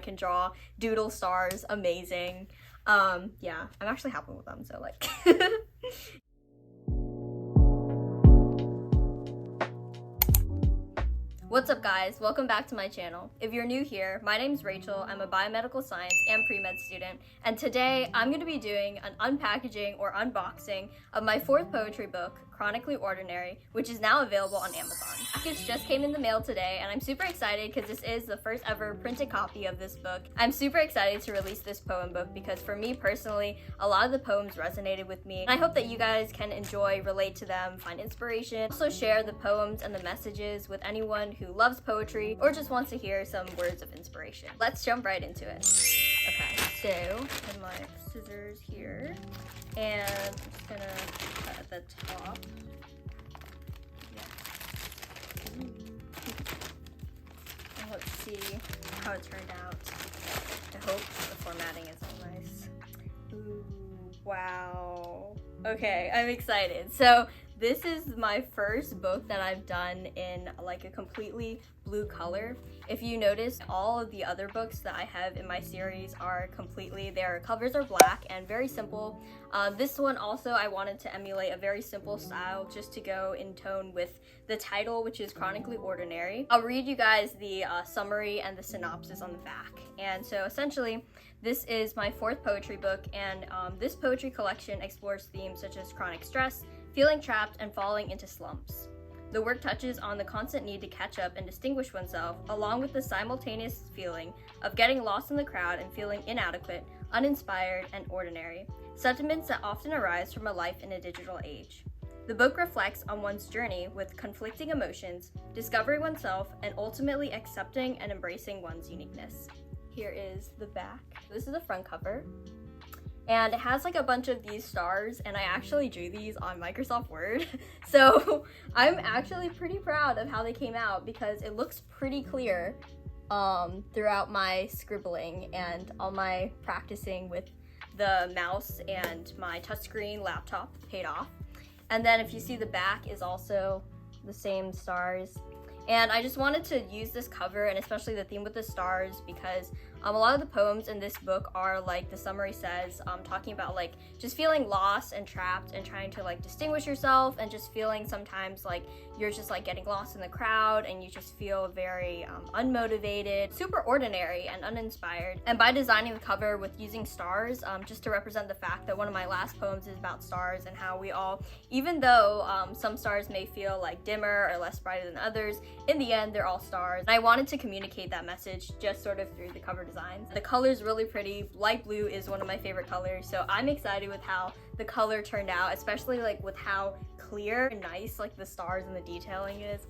can draw, doodle stars, amazing. Yeah, I'm actually happy with them, so like. What's up guys, welcome back to my channel. If you're new here, my name's Rachel, I'm a biomedical science and pre-med student, and today I'm going to be doing an unpackaging or unboxing of my fourth poetry book, Chronically Ordinary, which is now available on Amazon. The package just came in the mail today, and I'm super excited because this is the first ever printed copy of this book. I'm super excited to release this poem book because for me personally, a lot of the poems resonated with me, and I hope that you guys can enjoy, relate to them, find inspiration, also share the poems and the messages with anyone who loves poetry or just wants to hear some words of inspiration. Let's jump right into it. Okay, so I have my scissors here, and I'm just gonna cut at the top. Yeah. And let's see how it turned out. I hope the formatting is all nice. Ooh, wow. Okay, I'm excited. So this is my first book that I've done in like a completely blue color. If you notice, all of the other books that I have in my series are completely, their covers are black and very simple. This one also, I wanted to emulate a very simple style just to go in tone with the title, which is Chronically Ordinary. I'll read you guys the summary and the synopsis on the back. And so essentially, this is my fourth poetry book, and this poetry collection explores themes such as chronic stress, feeling trapped, and falling into slumps. The work touches on the constant need to catch up and distinguish oneself, along with the simultaneous feeling of getting lost in the crowd and feeling inadequate, uninspired, and ordinary, sentiments that often arise from a life in a digital age. The book reflects on one's journey with conflicting emotions, discovering oneself, and ultimately accepting and embracing one's uniqueness. Here is the back. This is the front cover. And it has like a bunch of these stars, and I actually drew these on Microsoft Word. So I'm actually pretty proud of how they came out because it looks pretty clear throughout my scribbling and all my practicing with the mouse and my touchscreen laptop paid off. And then if you see, the back is also the same stars. And I just wanted to use this cover, and especially the theme with the stars, because a lot of the poems in this book are, like the summary says, talking about like just feeling lost and trapped and trying to like distinguish yourself, and just feeling sometimes like you're just like getting lost in the crowd and you just feel very unmotivated, super ordinary and uninspired. And by designing the cover with using stars, just to represent the fact that one of my last poems is about stars and how we all, even though some stars may feel like dimmer or less brighter than others, in the end they're all stars. And I wanted to communicate that message just sort of through the cover designs. The color's really pretty. Light blue is one of my favorite colors, so I'm excited with how the color turned out, especially like with how clear and nice like the stars and the detailing is.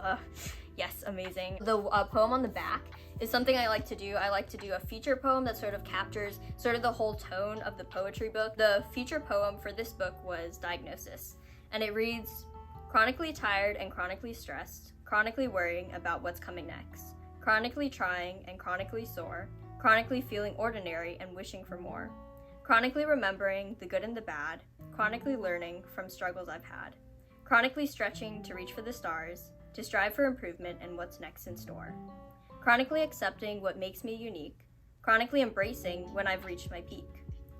Yes, amazing. The poem on the back is something I like to do. I like to do a feature poem that sort of captures sort of the whole tone of the poetry book. The feature poem for this book was Diagnosis, and it reads, chronically tired and chronically stressed, chronically worrying about what's coming next, chronically trying and chronically sore, chronically feeling ordinary and wishing for more, chronically remembering the good and the bad, chronically learning from struggles I've had, chronically stretching to reach for the stars, to strive for improvement and what's next in store, chronically accepting what makes me unique, chronically embracing when I've reached my peak,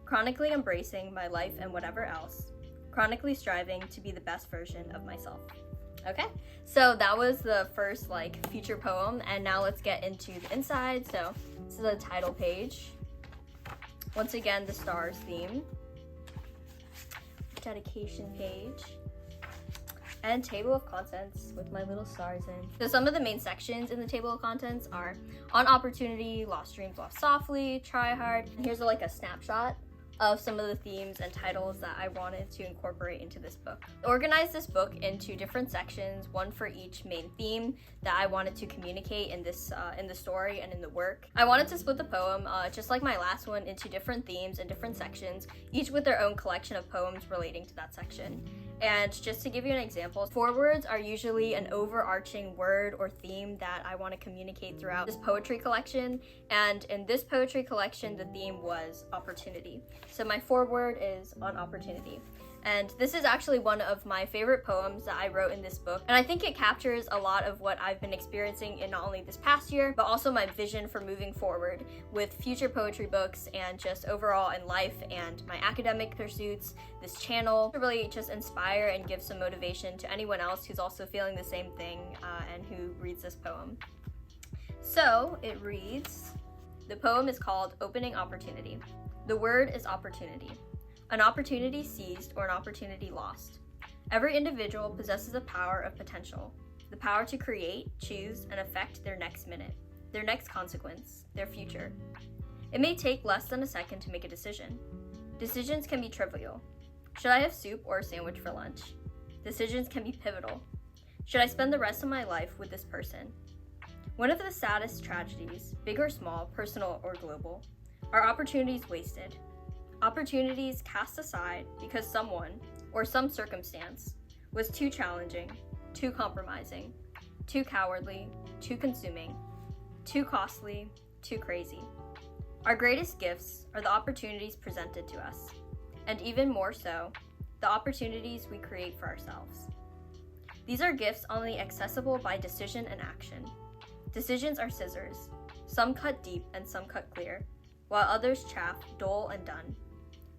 chronically embracing my life and whatever else, chronically striving to be the best version of myself. Okay, so that was the first like feature poem, and now let's get into the inside. So this is the title page. Once again, the stars theme, dedication page, and table of contents with my little stars in. So some of the main sections in the table of contents are on opportunity, lost dreams lost softly, try hard. And here's like a snapshot of some of the themes and titles that I wanted to incorporate into this book. I organized this book into different sections, one for each main theme that I wanted to communicate in this in the story and in the work. I wanted to split the poem, just like my last one, into different themes and different sections, each with their own collection of poems relating to that section. And just to give you an example, forewords are usually an overarching word or theme that I want to communicate throughout this poetry collection. And in this poetry collection, the theme was opportunity. So my foreword is on opportunity. And this is actually one of my favorite poems that I wrote in this book. And I think it captures a lot of what I've been experiencing in not only this past year, but also my vision for moving forward with future poetry books and just overall in life and my academic pursuits, this channel, to really just inspire and give some motivation to anyone else who's also feeling the same thing and who reads this poem. So it reads, the poem is called Opening Opportunity. The word is opportunity. An opportunity seized or an opportunity lost. Every individual possesses a power of potential, the power to create, choose, and affect their next minute, their next consequence, their future. It may take less than a second to make a decision. Decisions can be trivial. Should I have soup or a sandwich for lunch? Decisions can be pivotal. Should I spend the rest of my life with this person? One of the saddest tragedies, big or small, personal or global, are opportunities wasted. Opportunities cast aside because someone, or some circumstance, was too challenging, too compromising, too cowardly, too consuming, too costly, too crazy. Our greatest gifts are the opportunities presented to us, and even more so, the opportunities we create for ourselves. These are gifts only accessible by decision and action. Decisions are scissors. Some cut deep and some cut clear, while others chaff, dull, and done.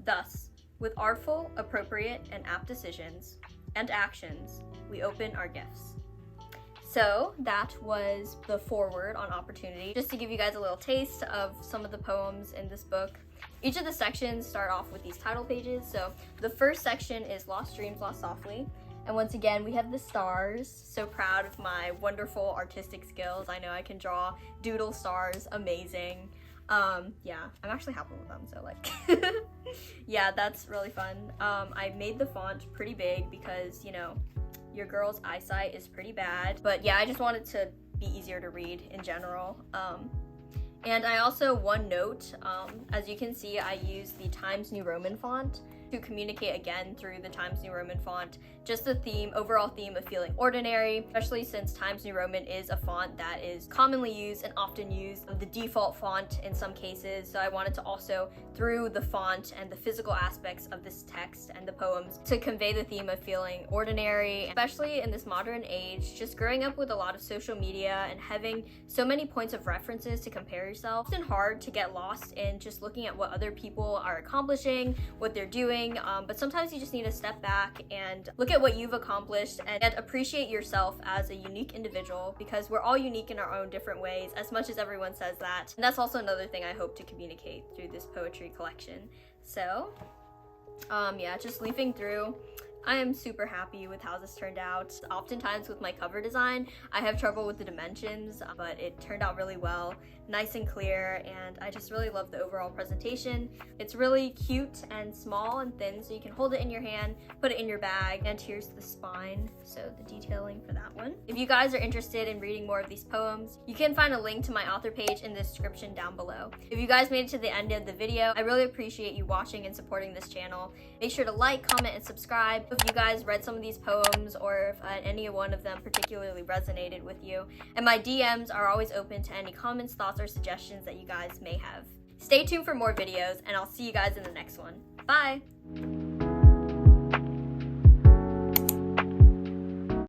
Thus, with artful, appropriate, and apt decisions and actions, we open our gifts. So that was the foreword on opportunity, just to give you guys a little taste of some of the poems in this book. Each of the sections start off with these title pages. So the first section is Lost Dreams, Lost Softly. And once again, we have the stars. So proud of my wonderful artistic skills. I know I can draw doodle stars, amazing. Yeah, I'm actually happy with them, so like, yeah, that's really fun. I made the font pretty big because, you know, your girl's eyesight is pretty bad. But yeah, I just wanted to be easier to read in general. And I also, one note, as you can see, I use the Times New Roman font to communicate again through the Times New Roman font, just the theme, overall theme of feeling ordinary, especially since Times New Roman is a font that is commonly used and often used, the default font in some cases. So I wanted to also, through the font and the physical aspects of this text and the poems, to convey the theme of feeling ordinary, especially in this modern age, just growing up with a lot of social media and having so many points of references to compare yourself. It's often hard to get lost in just looking at what other people are accomplishing, what they're doing, but sometimes you just need to step back and look at what you've accomplished and appreciate yourself as a unique individual, because we're all unique in our own different ways, as much as everyone says that. And that's also another thing I hope to communicate through this poetry collection. So, yeah, just leafing through, I am super happy with how this turned out. Oftentimes with my cover design, I have trouble with the dimensions, but it turned out really well, nice and clear, and I just really love the overall presentation. It's really cute and small and thin, so you can hold it in your hand, put it in your bag, and here's the spine, so the detailing for that one. If you guys are interested in reading more of these poems, you can find a link to my author page in the description down below. If you guys made it to the end of the video, I really appreciate you watching and supporting this channel. Make sure to like, comment, and subscribe if you guys read some of these poems or if any one of them particularly resonated with you. And my DMs are always open to any comments, thoughts, or suggestions that you guys may have. Stay tuned for more videos, and I'll see you guys in the next one. Bye!